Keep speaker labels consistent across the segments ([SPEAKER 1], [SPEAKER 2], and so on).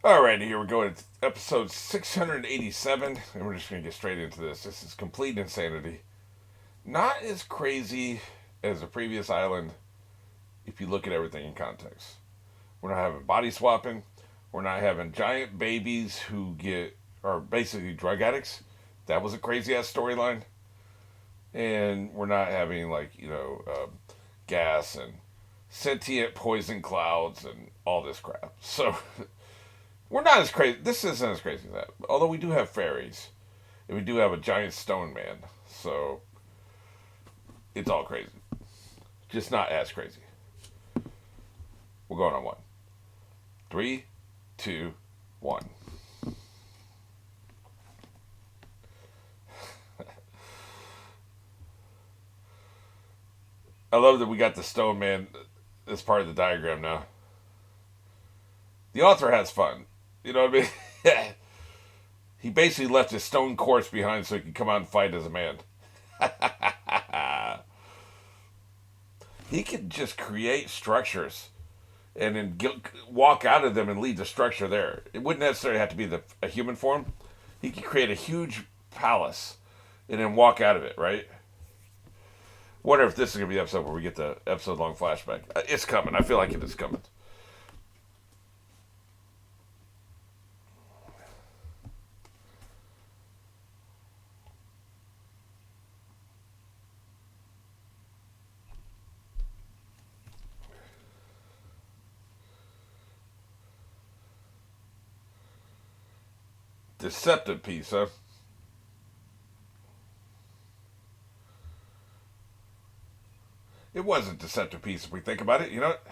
[SPEAKER 1] Alrighty, here we go. It's episode 687, and we're just going to get straight into this. This is complete insanity. Not as crazy as the previous island if you look at everything in context. We're not having body swapping. We're not having giant babies who are basically drug addicts. That was a crazy ass storyline. And we're not having, gas and sentient poison clouds and all this crap. So we're not as crazy. This isn't as crazy as that. Although we do have fairies, and we do have a giant stone man. So it's all crazy. Just not as crazy. We're going on one. Three, two, one. I love that we got the stone man as part of the diagram now. The author has fun. You know what I mean? He basically left his stone corpse behind so he could come out and fight as a man. He could just create structures and then walk out of them and leave the structure there. It wouldn't necessarily have to be a human form. He could create a huge palace and then walk out of it, right? Wonder if this is going to be the episode where we get the episode long flashback. It's coming. I feel like it is coming. Deceptive piece, huh? It was a deceptive piece if we think about it, you know what?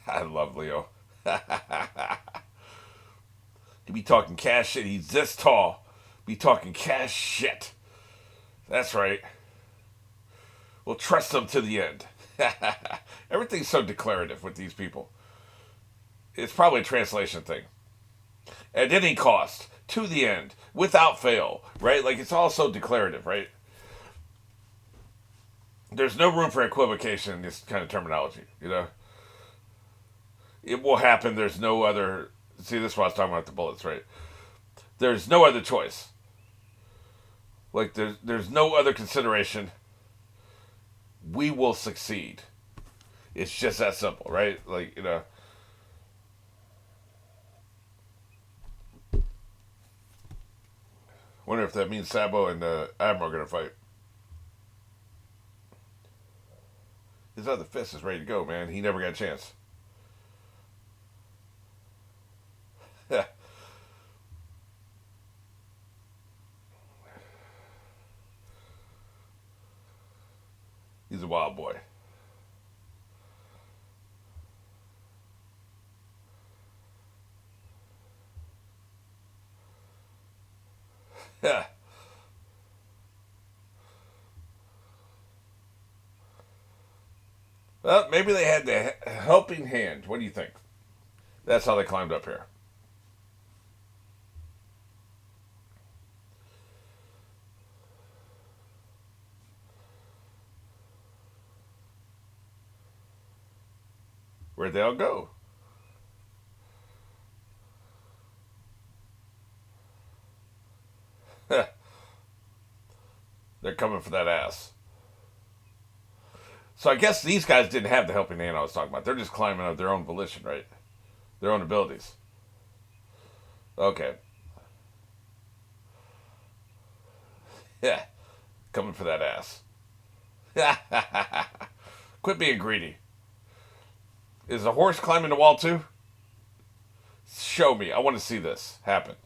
[SPEAKER 1] I love Leo. He be talking cash shit. He's this tall. Be talking cash shit. That's right. We'll trust them to the end. Everything's so declarative with these people. It's probably a translation thing. At any cost, to the end, without fail, right? Like it's all so declarative, right? There's no room for equivocation in this kind of terminology, you know? It will happen. There's no other. See, this is what I was talking about the bullets, right? There's no other choice. Like, there's no other consideration. We will succeed. It's just that simple, right? Like, you know. Wonder if that means Sabo and Admiral are going to fight. His other fist is ready to go, man. He never got a chance. He's a wild boy. Yeah. Well, maybe they had the helping hand. What do you think? That's how they climbed up here. Where'd they all go? They're coming for that ass. So I guess these guys didn't have the helping hand I was talking about. They're just climbing of their own volition, right? Their own abilities. Okay. Yeah. Coming for that ass. Quit being greedy. Is the horse climbing the wall too? Show me. I want to see this happen.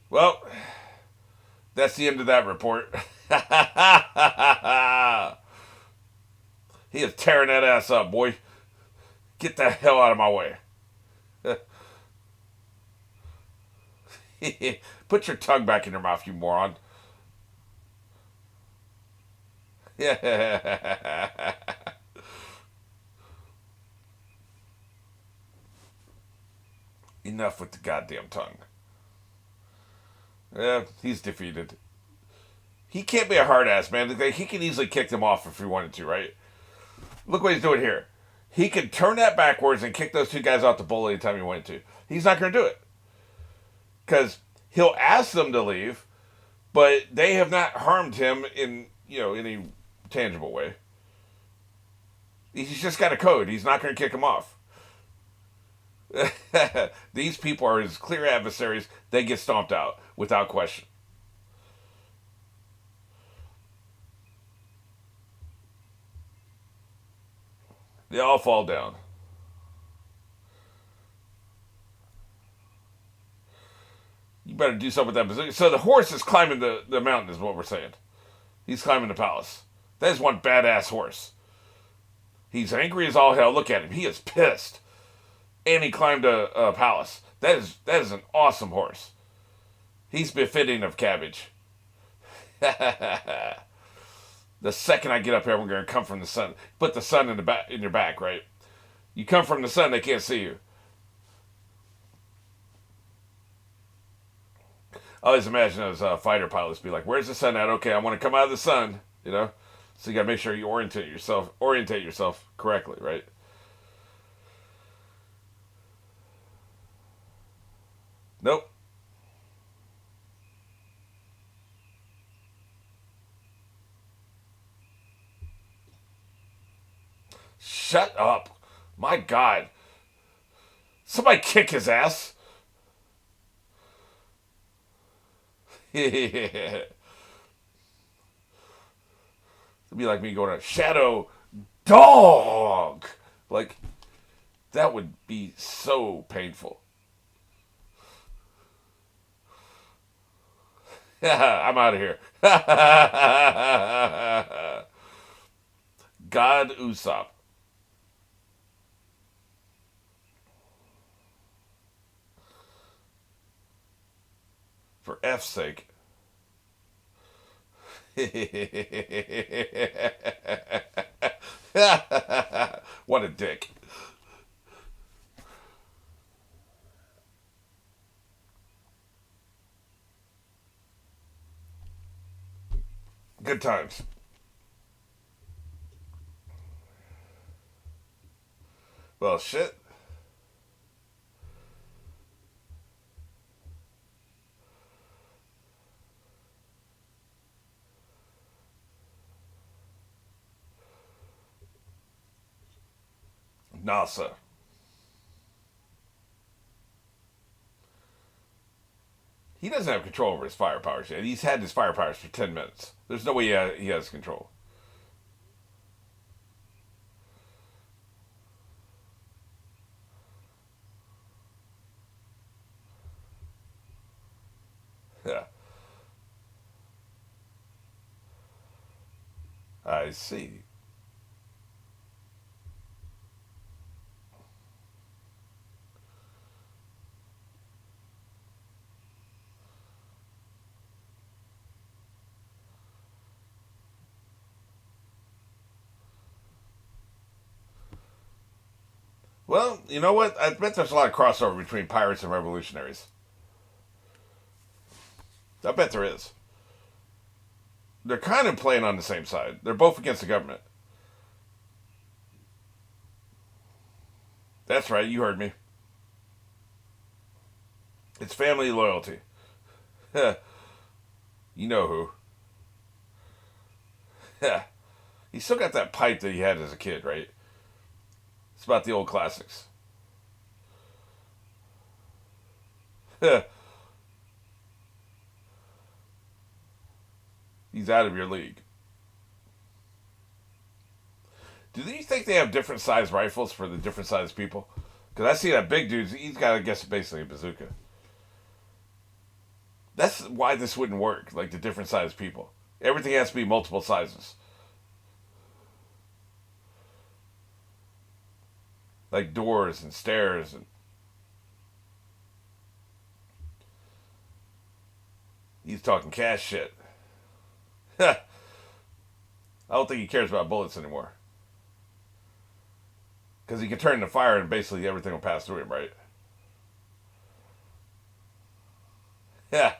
[SPEAKER 1] Well, that's the end of that report. He is tearing that ass up, boy. Get the hell out of my way. Put your tongue back in your mouth, you moron. Yeah. Enough with the goddamn tongue. Yeah, he's defeated. He can't be a hard ass, man. He can easily kick them off if he wanted to, right? Look what he's doing here. He could turn that backwards and kick those two guys off the bowl anytime he wanted to. He's not going to do it. Because he'll ask them to leave, but they have not harmed him in, any tangible way. He's just got a code. He's not going to kick him off. These people are his clear adversaries. They get stomped out without question. They all fall down. You better do something with that bazooka. So the horse is climbing the mountain, is what we're saying. He's climbing the palace. That is one badass horse. He's angry as all hell. Look at him. He is pissed. And he climbed a palace. That is an awesome horse. He's befitting of Cabbage. The second I get up here, we're going to come from the sun. Put the sun in your back, right? You come from the sun, they can't see you. I always imagine those fighter pilots be like, "Where's the sun at? Okay, I want to come out of the sun." So you got to make sure you orientate yourself correctly, right? Nope. Shut up. My God. Somebody kick his ass. It'd be like me going to Shadow Dog. Like, that would be so painful. I'm out of here. God Usopp. For F's sake. What a dick. Good times. Well, shit. NASA. He doesn't have control over his fire powers yet. He's had his fire powers for 10 minutes. There's no way he has control. Yeah. I see. Well, you know what? I bet there's a lot of crossover between pirates and revolutionaries. I bet there is. They're kind of playing on the same side. They're both against the government. That's right, you heard me. It's family loyalty. You know who. He still got that pipe that he had as a kid, right? It's about the old classics. He's out of your league. Do you think they have different size rifles for the different size people? Because I see that big dude, he's got, I guess, basically a bazooka. That's why this wouldn't work, like the different size people. Everything has to be multiple sizes. Like doors and stairs and he's talking cash shit. I don't think he cares about bullets anymore. Because he can turn into fire and basically everything will pass through him, right? Yeah.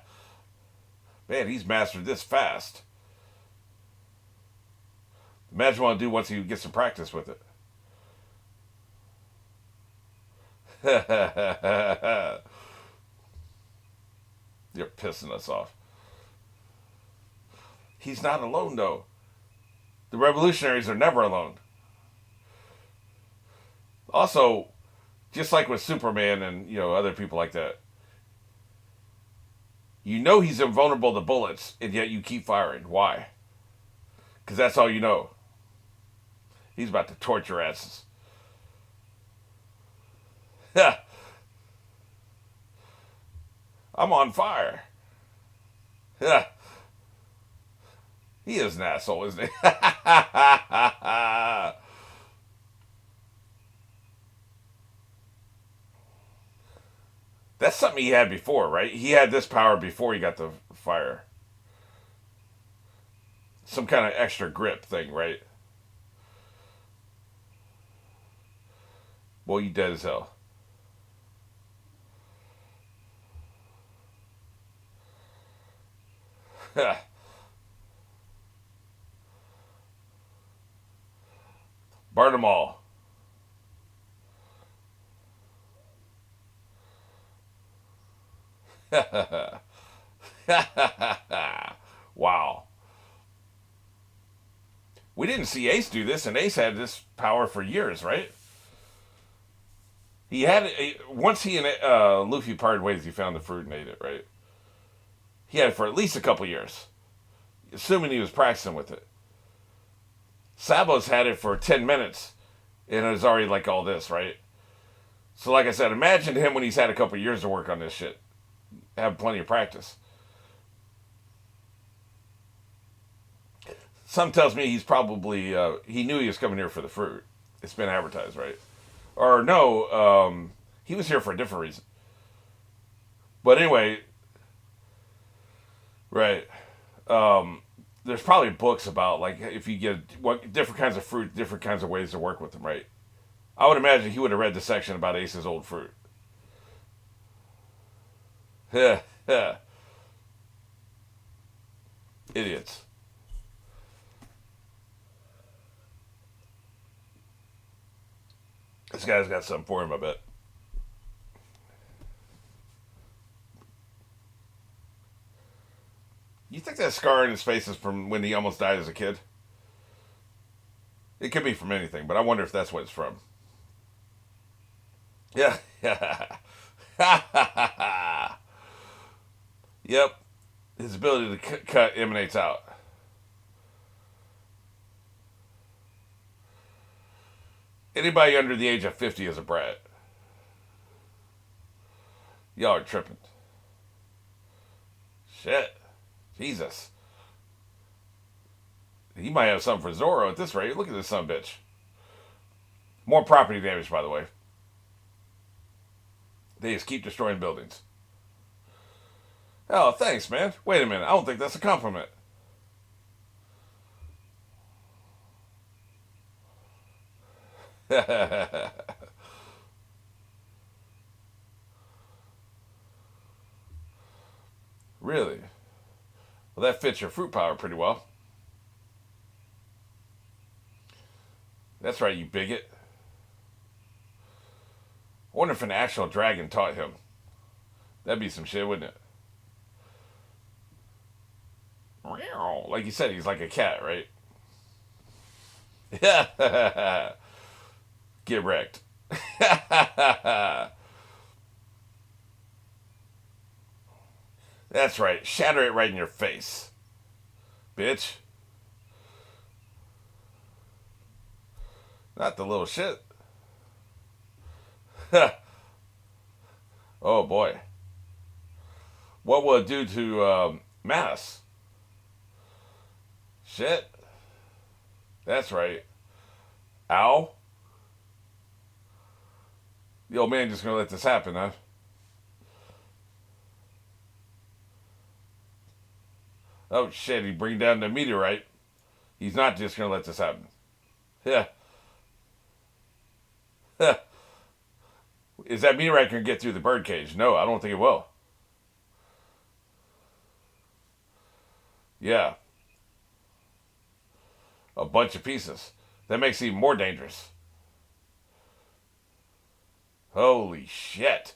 [SPEAKER 1] Man, he's mastered this fast. Imagine what I'll do once he gets some practice with it. You're pissing us off. He's not alone, though. The revolutionaries are never alone. Also, just like with Superman and other people like that, he's invulnerable to bullets, and yet you keep firing. Why? Because that's all you know. He's about to torture asses. I'm on fire. He is an asshole, isn't he? That's something he had before, right? He had this power before he got the fire. Some kind of extra grip thing, right? Well, you dead as hell. Burn them all. Wow. We didn't see Ace do this, and Ace had this power for years, right? He had it once he and Luffy parted ways. He found the fruit and ate it, right? He had it for at least a couple years, assuming he was practicing with it. Sabo's had it for 10 minutes, and it was already like all this, right? So, like I said, imagine him when he's had a couple years to work on this shit, have plenty of practice. Some tells me he's probably he knew he was coming here for the fruit. It's been advertised, right? Or no, he was here for a different reason. But anyway, right? There's probably books about like if you get what different kinds of fruit, different kinds of ways to work with them, right? I would imagine he would have read the section about Ace's old fruit. Idiots. This guy's got something for him, I bet. You think that scar in his face is from when he almost died as a kid? It could be from anything, but I wonder if that's what it's from. Yeah. Yep. His ability to cut emanates out. Anybody under the age of 50 is a brat. Y'all are tripping. Shit. Jesus. He might have something for Zoro at this rate. Look at this son of a bitch. More property damage, by the way. They just keep destroying buildings. Oh, thanks, man. Wait a minute. I don't think that's a compliment. Really? Well, that fits your fruit power pretty well. That's right, you bigot. I wonder if an actual dragon taught him. That'd be some shit, wouldn't it? Like you said, he's like a cat, right? Yeah. Get wrecked. That's right. Shatter it right in your face. Bitch. Not the little shit. Oh boy. What will it do to Mass? Shit. That's right. Ow. The old man just gonna let this happen, huh? Oh shit, he bring down the meteorite. He's not just gonna let this happen. Yeah. Is that meteorite gonna get through the birdcage? No, I don't think it will. Yeah, a bunch of pieces. That makes it even more dangerous. Holy shit.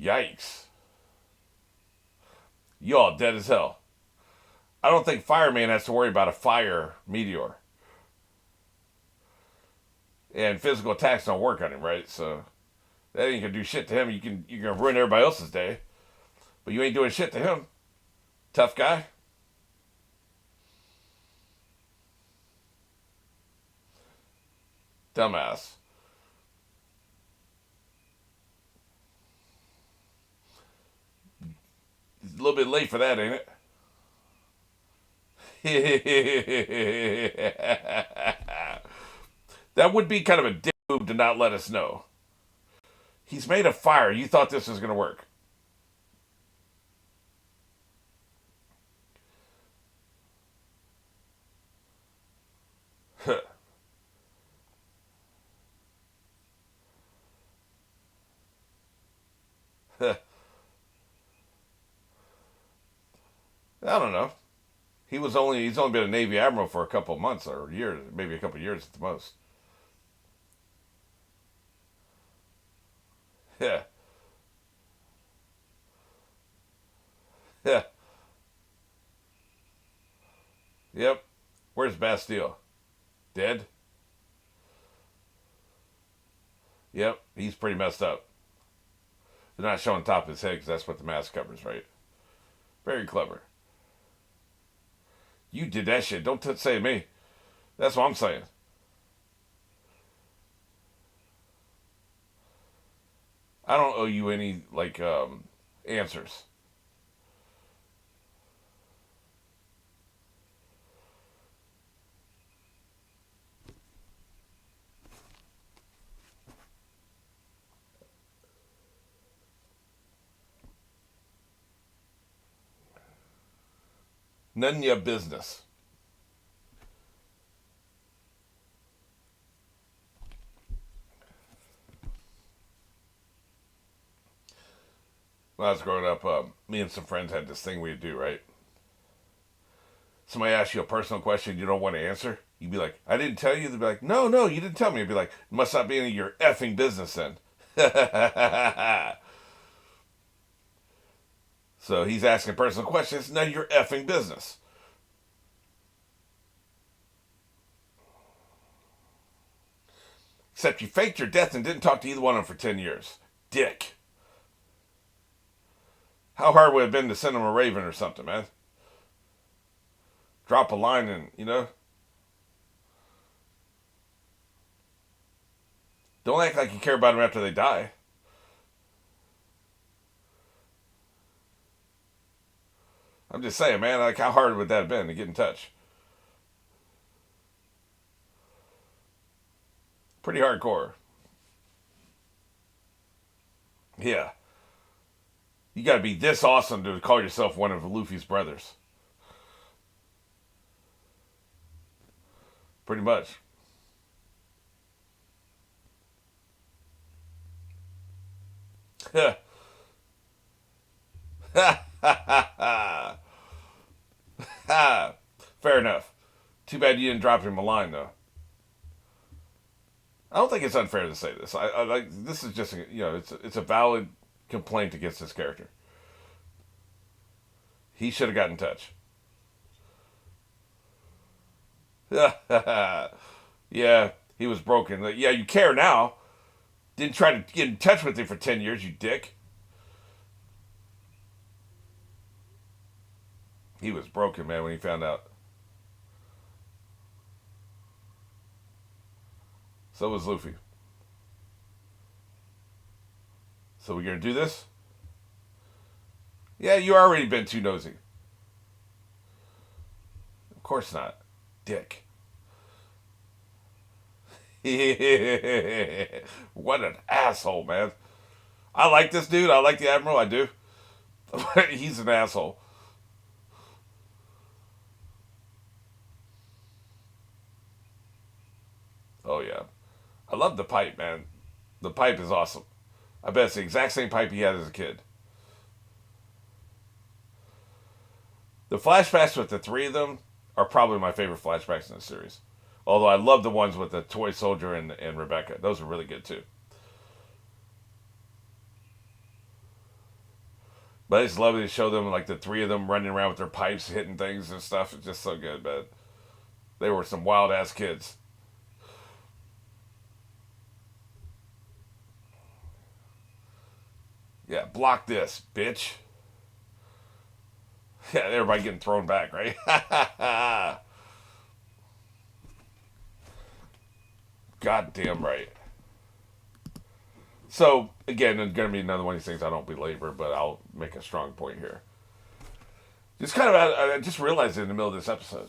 [SPEAKER 1] Yikes. You all dead as hell. I don't think Fireman has to worry about a fire meteor. And physical attacks don't work on him, right? So that ain't gonna do shit to him. You're gonna ruin everybody else's day. But you ain't doing shit to him. Tough guy. Dumbass. It's a little bit late for that, ain't it? That would be kind of a dick move to not let us know. He's made of fire. You thought this was going to work. I don't know. He's only been a Navy admiral for a couple of months or years, maybe a couple of years at the most. Yeah. Yeah. Yep. Where's Bastille? Dead? Yep. He's pretty messed up. They're not showing top of his head because that's what the mask covers, right? Very clever. You did that shit. Don't say to me. That's what I'm saying. I don't owe you any answers. None of your business. When I was growing up, me and some friends had this thing we'd do, right? Somebody asks you a personal question you don't want to answer. You'd be like, I didn't tell you. They'd be like, no, no, you didn't tell me. You'd be like, it must not be any of your effing business then. So he's asking personal questions. None of your effing business. Except you faked your death and didn't talk to either one of them for 10 years. Dick. How hard would it have been to send him a raven or something, man? Drop a line and, don't act like you care about them after they die. I'm just saying, man, like how hard would that have been to get in touch? Pretty hardcore. Yeah. You gotta be this awesome to call yourself one of Luffy's brothers. Pretty much. Fair enough. Too bad you didn't drop him a line, though. I don't think it's unfair to say this. I like this is just it's a valid complaint against this character. He should have got in touch. Yeah, he was broken. Like, yeah, you care now. Didn't try to get in touch with him for 10 years, you dick. He was broken, man, when he found out. So was Luffy. So we gonna do this? Yeah, you already been too nosy. Of course not. Dick. What an asshole, man. I like this dude. I like the Admiral. I do. He's an asshole. Oh, yeah. I love the pipe, man. The pipe is awesome. I bet it's the exact same pipe he had as a kid. The flashbacks with the three of them are probably my favorite flashbacks in the series. Although I love the ones with the toy soldier and Rebecca. Those are really good too. But I just love it to show them like the three of them running around with their pipes, hitting things and stuff. It's just so good, man. They were some wild ass kids. Yeah, block this, bitch. Yeah, everybody getting thrown back, right? Goddamn right. So again, it's gonna be another one of these things I don't belabor, but I'll make a strong point here. Just kind of, I just realized it in the middle of this episode.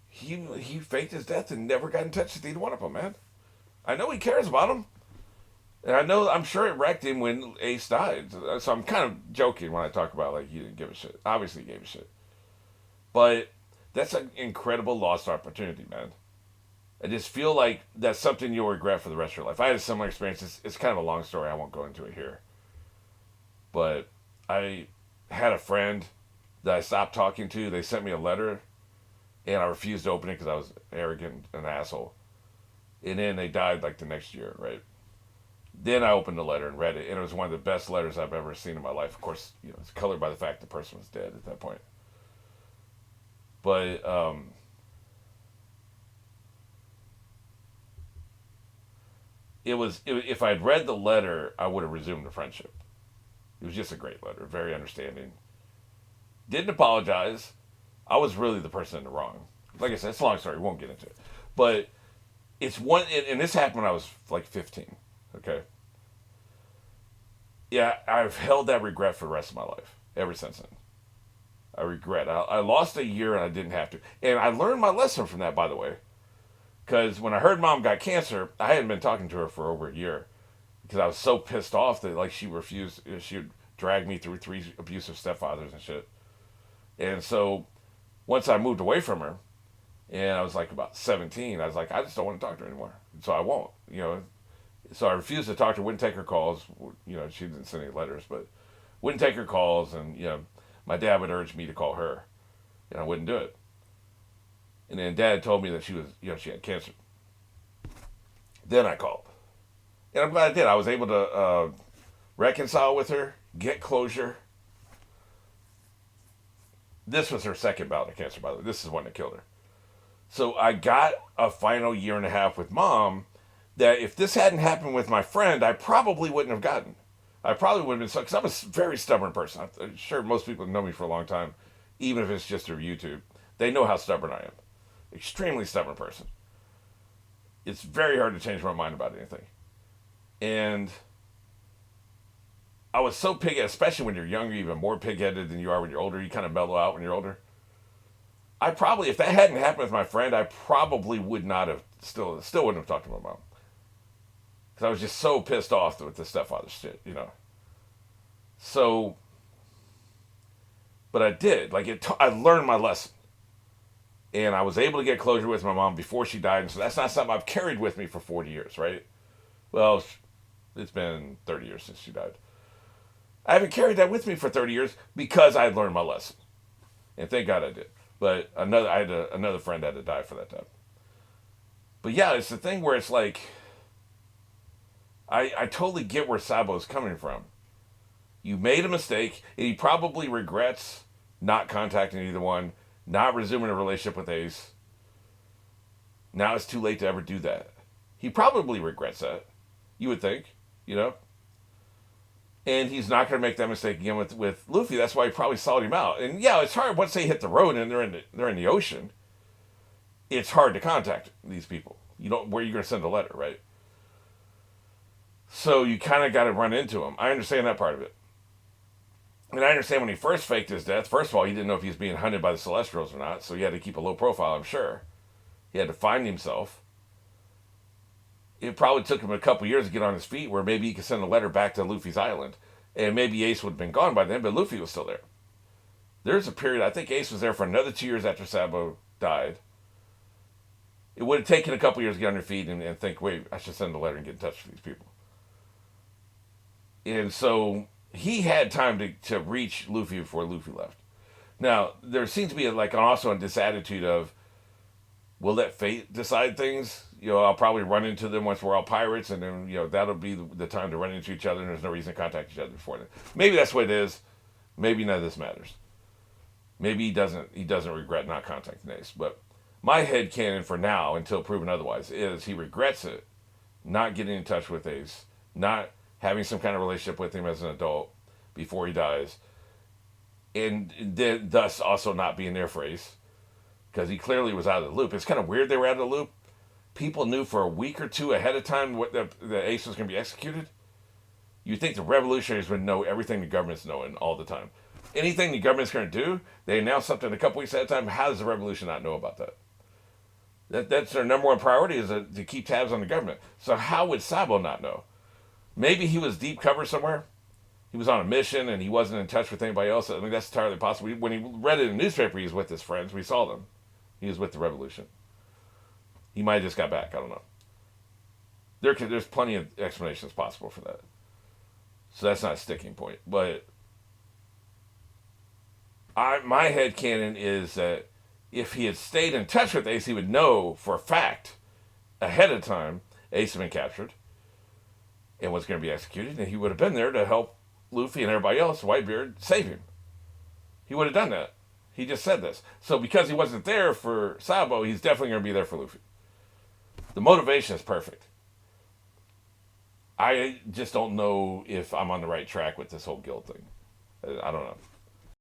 [SPEAKER 1] He faked his death and never got in touch with either one of them, man. I know he cares about them, and I'm sure it wrecked him when Ace died. So I'm kind of joking when I talk about like he didn't give a shit. Obviously, he gave a shit, but that's an incredible lost opportunity, man. I just feel like that's something you'll regret for the rest of your life. I had a similar experience. It's kind of a long story. I won't go into it here. But I had a friend that I stopped talking to. They sent me a letter, and I refused to open it because I was arrogant and an asshole. And then they died like the next year, right? Then I opened the letter and read it, and it was one of the best letters I've ever seen in my life. Of course, it's colored by the fact the person was dead at that point. But if I had read the letter, I would have resumed the friendship. It was just a great letter, very understanding. Didn't apologize. I was really the person in the wrong. Like I said, it's a long story. We won't get into it. But it's one, and this happened when I was like 15. Okay. Yeah, I've held that regret for the rest of my life ever since then. I regret. I lost a year and I didn't have to. And I learned my lesson from that, by the way. Because when I heard Mom got cancer, I hadn't been talking to her for over a year. Because I was so pissed off that like she refused. She would drag me through 3 abusive stepfathers and shit. And so once I moved away from her, and I was like about 17, I was like, I just don't want to talk to her anymore. So I won't, So I refused to talk to her, wouldn't take her calls. She didn't send any letters, but wouldn't take her calls. And, my dad would urge me to call her, and I wouldn't do it. And then Dad told me that she was, she had cancer. Then I called. And I'm glad I did. I was able to reconcile with her, get closure. This was her second bout of cancer, by the way. This is one that killed her. So I got a final year and a half with Mom that if this hadn't happened with my friend, I probably wouldn't have gotten. I probably would have been, because I'm a very stubborn person. I'm sure most people know me for a long time, even if it's just through YouTube. They know how stubborn I am. Extremely stubborn person. It's very hard to change my mind about anything. And I was so pig-headed, especially when you're younger, even more pig-headed than you are when you're older. You kind of mellow out when you're older. I probably, if that hadn't happened with my friend, I probably would not have, still wouldn't have talked to my mom. Because I was just so pissed off with the stepfather shit, So, but I did. I learned my lesson. And I was able to get closure with my mom before she died. And so that's not something I've carried with me for 40 years, right? Well, it's been 30 years since she died. I haven't carried that with me for 30 years because I had learned my lesson. And thank God I did. But I had another friend that had to die for that time. But yeah, it's the thing where it's like, I totally get where Sabo's coming from. You made a mistake, and he probably regrets not contacting either one, not resuming a relationship with Ace. Now it's too late to ever do that. He probably regrets that. You would think, And he's not going to make that mistake again with Luffy. That's why he probably sought him out. And yeah, it's hard once they hit the road and they're in the ocean. It's hard to contact these people. Where you're going to send a letter, right? So you kind of got to run into him. I understand that part of it. And I understand when he first faked his death, first of all, he didn't know if he was being hunted by the Celestials or not, so he had to keep a low profile, I'm sure. He had to find himself. It probably took him a couple years to get on his feet, where maybe he could send a letter back to Luffy's island. And maybe Ace would have been gone by then, but Luffy was still there. There's a period, I think Ace was there for another 2 years after Sabo died. It would have taken a couple years to get on your feet and think, wait, I should send a letter and get in touch with these people. And so he had time to reach Luffy before Luffy left. Now, there seems to be like also this attitude of, we'll let fate decide things. I'll probably run into them once we're all pirates, and then that'll be the time to run into each other, and there's no reason to contact each other before then. Maybe that's what it is. Maybe none of this matters. Maybe he doesn't regret not contacting Ace. But my head canon for now, until proven otherwise, is he regrets it, not getting in touch with Ace, not having some kind of relationship with him as an adult before he dies, and then thus also not being there for Ace, because he clearly was out of the loop. It's kind of weird they were out of the loop. People knew for a week or two ahead of time what the Ace was going to be executed. You'd think the revolutionaries would know everything the government's knowing all the time. Anything the government's going to do, they announce something a couple weeks at a time. How does the revolution not know about that? That's their number one priority, is to keep tabs on the government. So how would Sabo not know? Maybe he was deep cover somewhere. He was on a mission and he wasn't in touch with anybody else. I mean, that's entirely possible. When he read it in the newspaper, he was with his friends. We saw them. He was with the revolution. He might have just got back. I don't know. There's plenty of explanations possible for that. So that's not a sticking point. But my headcanon is that if he had stayed in touch with Ace, he would know for a fact ahead of time Ace had been captured and was going to be executed, and he would have been there to help Luffy and everybody else, Whitebeard, save him. He would have done that. He just said this. So because he wasn't there for Sabo, he's definitely going to be there for Luffy. The motivation is perfect. I just don't know if I'm on the right track with this whole guild thing. I don't know.